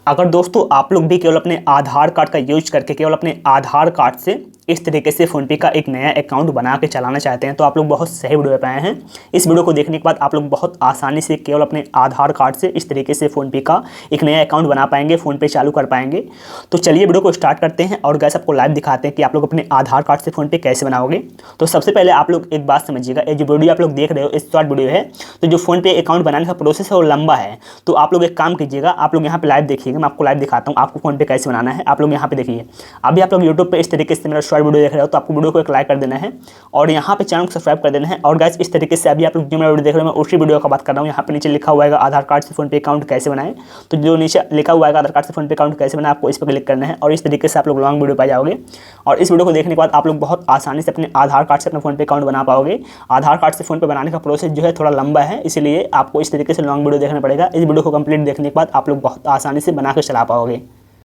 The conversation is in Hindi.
अगर दोस्तों आप लोग भी केवल अपने आधार कार्ड का यूज करके केवल अपने आधार कार्ड से इस तरीके से फ़ोनपे का एक नया अकाउंट बना के चलाना चाहते हैं तो आप लोग बहुत सही वीडियो पे आए हैं। इस वीडियो को देखने के बाद आप लोग बहुत आसानी से केवल अपने आधार कार्ड से इस तरीके से फ़ोनपे का एक नया अकाउंट बना पाएंगे, फ़ोनपे चालू कर पाएंगे। तो चलिए वीडियो को स्टार्ट करते हैं और गैस आपको लाइव दिखाते हैं कि आप लोग अपने आधार कार्ड से फ़ोनपे कैसे बनाओगे। तो सबसे पहले आप लोग एक बात समझिएगा, ये जो वीडियो आप लोग देख रहे हो इस शॉर्ट वीडियो है, तो जो फ़ोनपे अकाउंट बनाने का प्रोसेस है वो लंबा है। तो आप लोग एक काम कीजिएगा, आप लोग यहाँ पे लाइव देखिएगा, मैं आपको लाइव दिखाता हूँ आपको फ़ोनपे कैसे बनाना है। आप लोग यहाँ पे देखिए, अभी आप लोग यूट्यूब पे इस तरीके से मेरा शॉर्ट वीडियो देख रहे हो तो आपको वीडियो को एक लाइक कर देना है और यहाँ पे चैनल को सब्सक्राइब कर देना है। और गाइस इस तरीके से अभी आप लोग जो मेरा वीडियो देख रहे हो मैं उसी वीडियो का बात कर रहा हूँ। यहाँ पे नीचे लिखा हुआ है आधार कार्ड से फ़ोनपे अकाउंट कैसे बनाएं, तो जो नीचे लिखा हुआ है आधार कार्ड से फ़ोनपे अकाउंट कैसे बनाएं आपको इस पर क्लिक करना है और इस तरीके से आप लोग लॉन्ग वीडियो पा जाओगे। और इस वीडियो को देखने के बाद आप लोग बहुत आसानी से अपने आधार कार्ड से अपना फ़ोनपे अकाउंट बना पाओगे। आधार कार्ड से फ़ोनपे बनाने का प्रोसेस जो है थोड़ा लंबा है, इसलिए आपको इस तरीके से लॉन्ग वीडियो देखना पड़ेगा। इस वीडियो को कंप्लीट देखने के बाद आप लोग बहुत आसानी से बना के चला पाओगे।